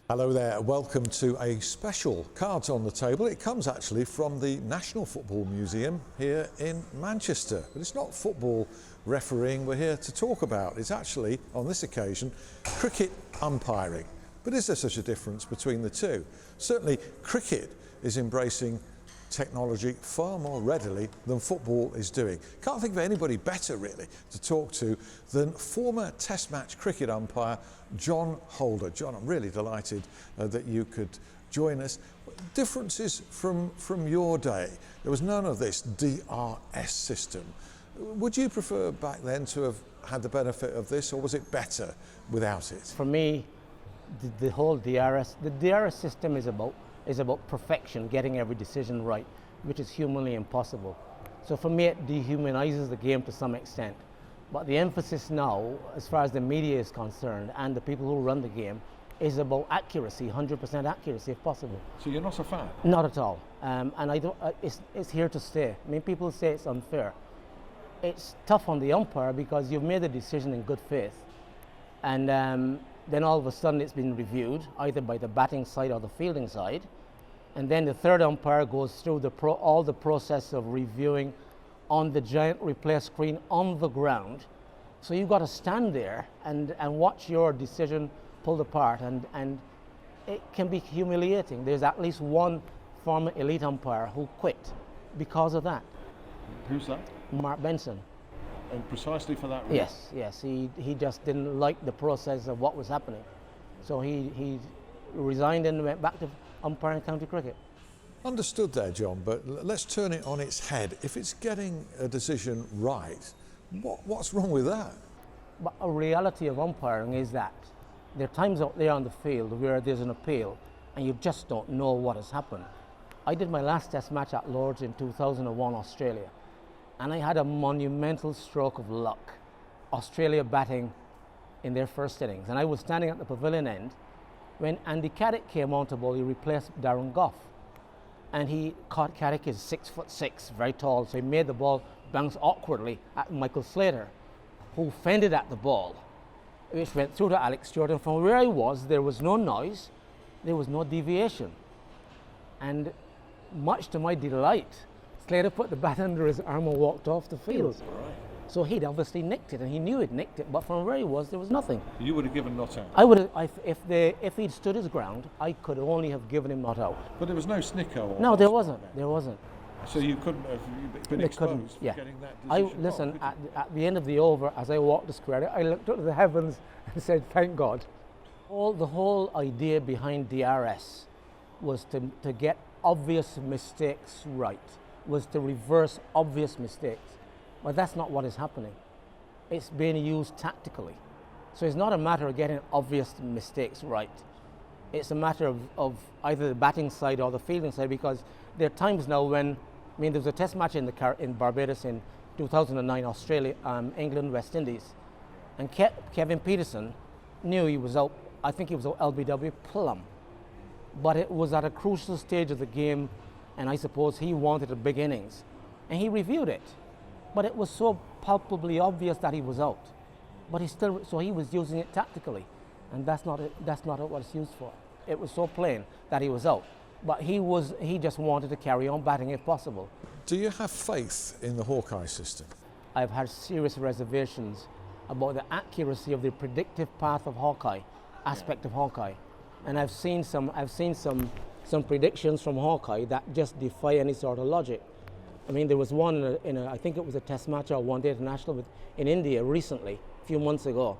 Hello there, welcome to a special Cards on the Table. It comes actually from the National Football Museum here in Manchester. But it's not football refereeing we're here to talk about. It's actually, on this occasion, cricket umpiring. But is there such a difference between the two? Certainly, cricket is embracing technology far more readily than football is doing. Can't think of anybody better really to talk to than former Test match cricket umpire John Holder. John, I'm really delighted that you could join us. Differences from your day. There was none of this DRS system. Would you prefer back then to have had the benefit of this, or was it better without it? For me, the whole DRS system is about perfection, getting every decision right, which is humanly impossible. So for me, it dehumanizes the game to some extent. But the emphasis now, as far as the media is concerned and the people who run the game, is about accuracy, 100% accuracy if possible. So you're not a fan? Not at all. And I don't. It's here to stay. I mean, people say it's unfair. It's tough on the umpire because you've made the decision in good faith, and then all of a sudden it's been reviewed either by the batting side or the fielding side, and then the third umpire goes through all the process of reviewing on the giant replay screen on the ground. So you've got to stand there and watch your decision pulled apart, and it can be humiliating. There's at least one former elite umpire who quit because of that. Who's that? Mark Benson. And precisely for that reason? Yes. He just didn't like the process of what was happening. So he resigned and went back to umpiring county cricket. Understood there, John, but let's turn it on its head. If it's getting a decision right, what's wrong with that? But a reality of umpiring is that there are times out there on the field where there's an appeal and you just don't know what has happened. I did my last Test match at Lord's in 2001, Australia, and I had a monumental stroke of luck. Australia batting in their first innings, and I was standing at the pavilion end when Andy Caddick came on to bowl. He replaced Darren Gough, and Caddick is 6'6", very tall, so he made the ball bounce awkwardly at Michael Slater, who fended at the ball, which went through to Alex Stewart. And from where I was, there was no noise, there was no deviation, and much to my delight, Slater put the bat under his arm and walked off the field. Right. So he'd obviously nicked it, and he knew he'd nicked it, but from where he was, there was nothing. You would have given not out? I would have, if he'd stood his ground, I could only have given him not out. But there was no snicker? No, there wasn't. So you couldn't have been exposed for getting that decision? Listen, at the end of the over, as I walked the square, I looked up to the heavens and said, thank God. The whole idea behind DRS was to get obvious mistakes right, was to reverse obvious mistakes. But that's not what is happening. It's being used tactically. So it's not a matter of getting obvious mistakes right. It's a matter of either the batting side or the fielding side, because there are times now when, there was a Test match in Barbados in 2009, Australia, England, West Indies, and Kevin Peterson knew he was out. I think he was out LBW plumb. But it was at a crucial stage of the game, and I suppose he wanted a big innings, and he reviewed it. But it was so palpably obvious that he was out. But he was using it tactically, and that's not what it's used for. It was so plain that he was out. But he just wanted to carry on batting if possible. Do you have faith in the Hawkeye system? I've had serious reservations about the accuracy of the predictive path of Hawkeye, aspect of Hawkeye. And I've seen some predictions from Hawkeye that just defy any sort of logic. There was one I think it was a Test match or one day international in India recently, a few months ago,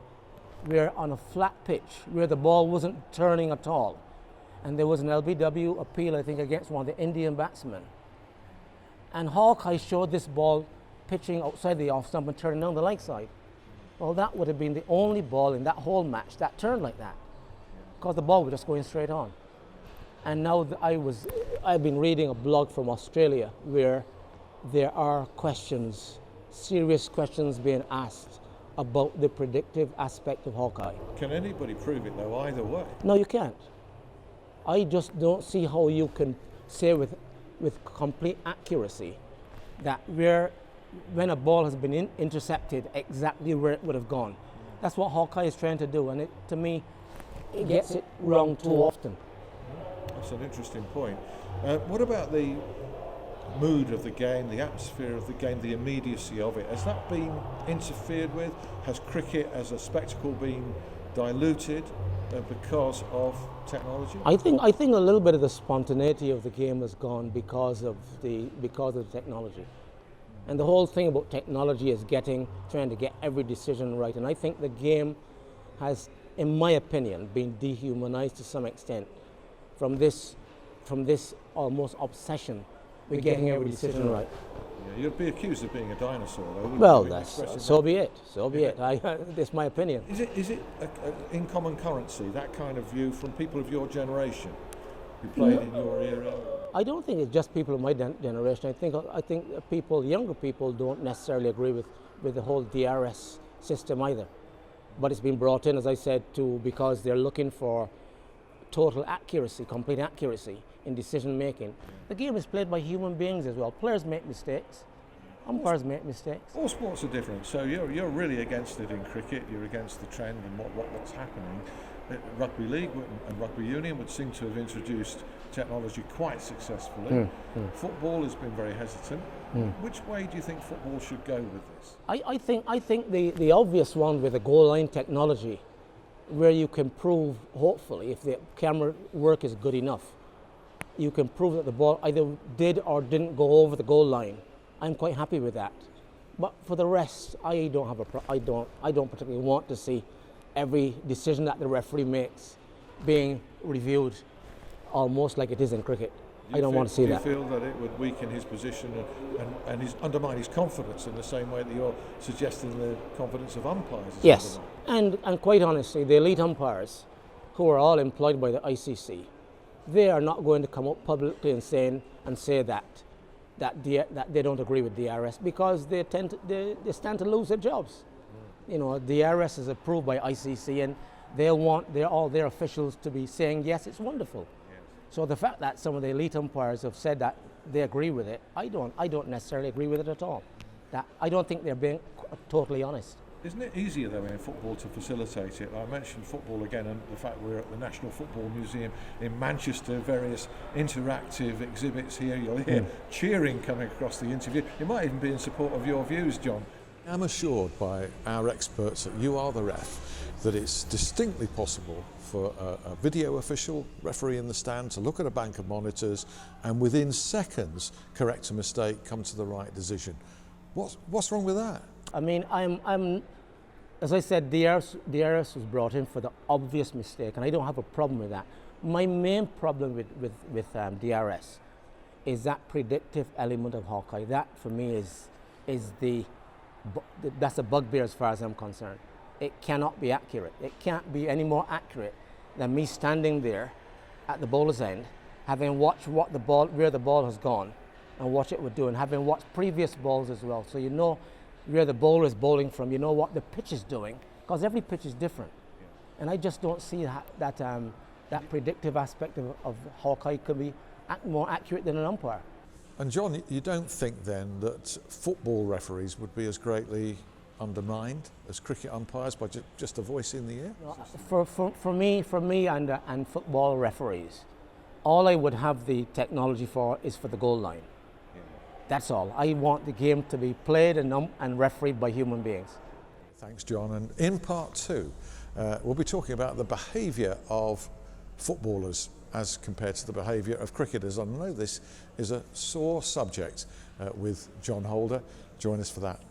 where on a flat pitch, where the ball wasn't turning at all, and there was an LBW appeal, I think, against one of the Indian batsmen. And Hawkeye showed this ball pitching outside the off stump and turning down the leg side. Well, that would have been the only ball in that whole match that turned like that, because the ball was just going straight on. And now I've been reading a blog from Australia where there are questions, serious questions being asked about the predictive aspect of Hawkeye. Can anybody prove it though, either way? No, you can't. I just don't see how you can say with complete accuracy that when a ball has been intercepted, exactly where it would have gone. That's what Hawkeye is trying to do, and to me, it gets it wrong too often. That's an interesting point. What about the mood of the game, the atmosphere of the game, the immediacy of it? Has that been interfered with? Has cricket as a spectacle been diluted because of technology? I think a little bit of the spontaneity of the game has gone because of the technology. And the whole thing about technology is trying to get every decision right. And I think the game has, in my opinion, been dehumanized to some extent from this almost obsession with getting every decision right. Yeah, you'd be accused of being a dinosaur, though. Wouldn't Well, you? so be it. So be it. That's my opinion. Is it in common currency, that kind of view from people of your generation who played in your era? I don't think it's just people of my generation. I think younger people don't necessarily agree with the whole DRS system either. But it's been brought in, as I said, because they're looking for total accuracy, complete accuracy in decision making. The game is played by human beings as well. Players make mistakes. Umpires make mistakes. All sports are different. So you're really against it in cricket. You're against the trend and what's happening. Rugby league and rugby union would seem to have introduced technology quite successfully. Football has been very hesitant. Which way do you think football should go with this? I think the obvious one with the goal line technology, where you can prove, hopefully, if the camera work is good enough, you can prove that the ball either did or didn't go over the goal line. I'm quite happy with that. But for the rest, I don't particularly want to see every decision that the referee makes being reviewed almost like it is in cricket. I don't want to see that. Do you feel that it would weaken his position and undermine his confidence in the same way that you're suggesting the confidence of umpires is Yes, undermined? and quite honestly, the elite umpires, who are all employed by the ICC, they are not going to come up publicly and say that they don't agree with DRS, because they stand to lose their jobs. You know, DRS is approved by ICC, and they want all their officials to be saying yes, it's wonderful. Yes. So the fact that some of the elite umpires have said that they agree with it, I don't necessarily agree with it at all. That I don't think they're being totally honest. Isn't it easier, though, in football to facilitate it? I mentioned football again, and the fact we're at the National Football Museum in Manchester, various interactive exhibits here. You'll hear cheering coming across the interview. It might even be in support of your views, John. I'm assured by our experts at You Are the Ref that it's distinctly possible for a video official, referee in the stand, to look at a bank of monitors and within seconds correct a mistake, come to the right decision. What's wrong with that? I mean, I'm as I said, DRS was brought in for the obvious mistake, and I don't have a problem with that. My main problem with DRS is that predictive element of Hawkeye. That for me that's a bugbear as far as I'm concerned. It cannot be accurate. It can't be any more accurate than me standing there at the bowler's end, having watched where the ball has gone and what it would do, and having watched previous balls as well. So you know where the bowler is bowling from, you know what the pitch is doing, because every pitch is different. Yeah. And I just don't see that predictive aspect of Hawkeye could be more accurate than an umpire. And John, you don't think then that football referees would be as greatly undermined as cricket umpires by just a voice in the air? For me and football referees, all I would have the technology for is for the goal line. Yeah. That's all. I want the game to be played and refereed by human beings. Thanks, John. And in part two, we'll be talking about the behaviour of footballers as compared to the behaviour of cricketers. I know this is a sore subject with John Holder. Join us for that.